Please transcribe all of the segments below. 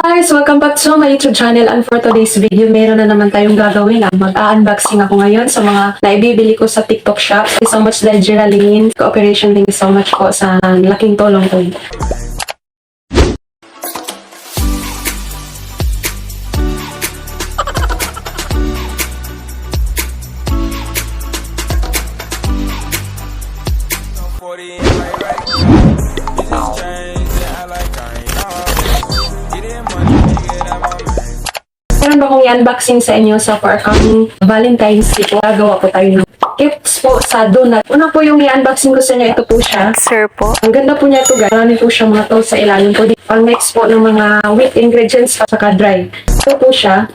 guys! Welcome back to my YouTube channel, and for today's video, meron na naman tayong gagawin. Mag-unboxing ako ngayon sa mga naibibili ko sa TikTok shop. Thank you so much dahil Geraldine Cooperation. Thank you so much po sa laking tulong ko. Meron ba akong i-unboxing sa inyo sa for coming Valentine's Day po. Gagawa po tayo ng gifts po sa donut. Una po yung i-unboxing ko sa inyo, ito po siya. Sir po. Ang ganda po niya ito guys. Marami po siya mga to sa ilalim po. Pang-mix po ng mga wheat ingredients at saka dry. Ito po siya.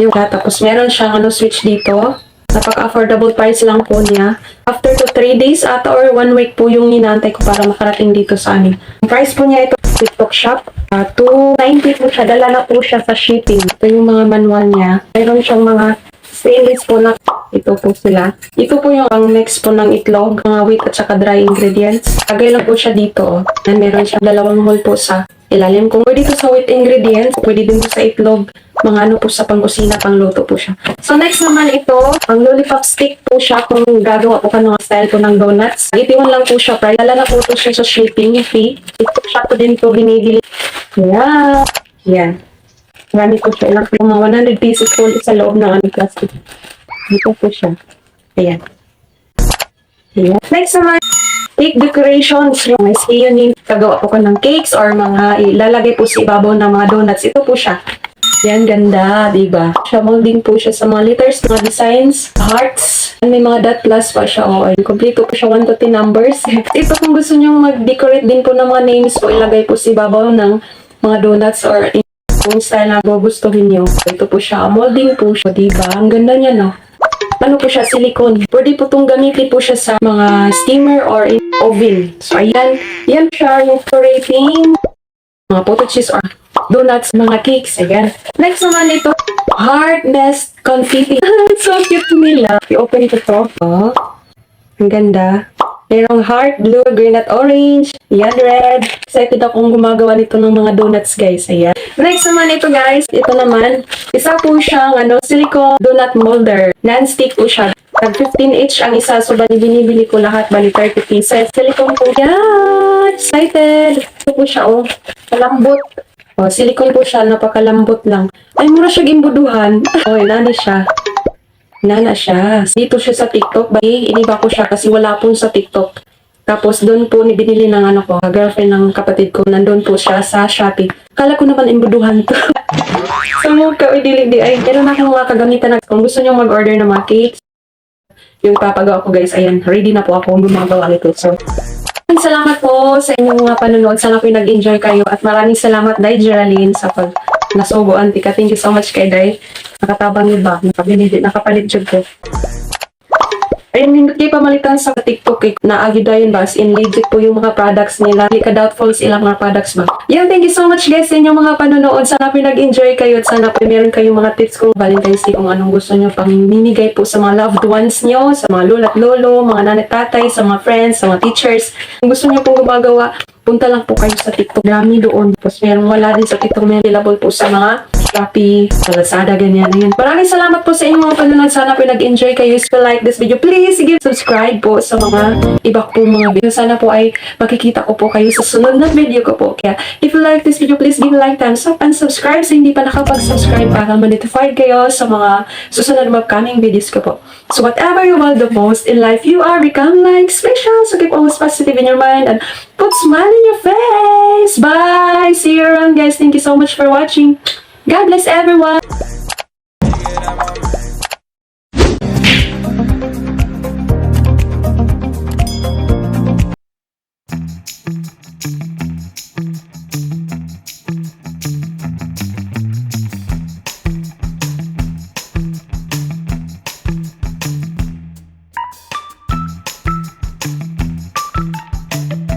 Yung tapos meron siyang switch dito. Napaka-affordable price lang po niya. After 3 days ata or 1 week po yung inaantay ko para makarating dito sa amin. Ang price po niya ito TikTok shop. 290 po siya. Dala na po siya sa shipping. Ito yung mga manual niya. Meron siyang mga stainless po na ito po sila. Ito po yung ang mix po ng itlog, mga wheat at saka dry ingredients. Lagay lang po siya dito. And meron siyang dalawang hole po sa ilalim. Kung pwede ito sa wheat ingredients, pwede din po sa itlog. Mga ano po sa pangkusina, pangluto po siya. So next naman ito, ang lollipop stick po siya kung gagawa po ka ng style po ng donuts. 81 lang po siya price. Dala na po ito siya sa shipping fee. Ito siya po din po binibili. Yan. Yan. Marami po siya. Ilang po mga 100 pieces po sa loob ng plastic. Dito po siya. Ayan. Ayan. Next naman, cake decorations. Yung may seasoning. Kagawa po ko ng cakes or mga ilalagay po sa ibabaw ng mga donuts. Ito po siya. Yan, ganda, diba? Siya molding po siya sa mga letters, mga designs, hearts, and may mga dot plus pa siya. O, kompleto po siya 1 to 10 numbers. Ito kung gusto nyo mag-decorate din po ng mga names po, ilagay po sa ibabaw ng mga donuts or kung style na gugustuhin nyo. Ito po siya, molding po siya, diba? Ang ganda niya, no? Ano po siya, silicone. Pwede po itong gamitin po siya sa mga steamer or in oven. So, ayan. Yan siya, yung decorating mga potato cheese or donuts, mga cakes. Ayan. Next naman ito, heart nest confetti. So cute nila. I-open ito to. Oh, ang ganda. Merong heart, blue, green at orange. Yan, red. Excited akong gumagawa nito ng mga donuts, guys. Ayan. Next naman ito, guys. Ito naman, isa po siyang silicone donut molder. Non-stick po siya. Tag 15 each ang isa. So, binibili ko lahat. Bali, 30 pieces. Silicone po. Yan! Excited! Ito po siya, oh. Kalambot. Oh, silicone po siya. Napakalambot lang. Ay, mura siya gimbuduhan. Oh, nani siya. Nana siya. Dito siya sa TikTok. Bali, iniba ko siya kasi wala po sa TikTok. Tapos, doon po binili ng girlfriend ng kapatid ko. Nandun po siya sa Shopee. Kala ko naman imbuduhan to. So, mukha, di ay. Meron na akong mga kagamitan na. Kung gusto nyo mag-order ng mga cakes, yung papagawa ko guys, ayan, ready na po ako gumagawa nito. So, salamat po sa inyong mga panonood. Sana po nag-enjoy kayo. At maraming salamat, Day Geraldine, sa pag nasugo, Antika. Thank you so much kay Day. Nakatabang niyo ba? Nakapalit jud ko. Ayun, hindi pamalitan sa TikTok na agidayon ba? As in, legit po yung mga products nila. Hindi ka doubtful sa ilang mga products ba? Yan, thank you so much guys sa inyong mga panonood. Sana po nag-enjoy kayo at sana po meron kayong mga tips kung Valentine's Day kung anong gusto nyo pang minigay po sa mga loved ones nyo, sa mga lolo at lolo, mga nanay tatay, sa mga friends, sa mga teachers. Kung gusto nyo pong gumagawa, punta lang po kayo sa TikTok. Dami doon. Tapos meron wala din sa TikTok. May available po sa mga Shopee, sa Lazada, ganyan. Ayan. Maraming salamat po sa inyong mga panonood. Sana po nag-enjoy kayo. If you like this video, please give subscribe po sa mga iba po mga video. Sana po ay makikita ko po kayo sa sunod na video ko po. Kaya if you like this video, please give a like, thumbs up, and subscribe sa hindi pa nakapag-subscribe para ma-notified kayo sa mga susunod na upcoming videos ko po. So whatever you want the most in life, you are become like special. So keep always positive in your mind and put smile in your face. Bye! See you around guys. Thank you so much for watching. God bless everyone.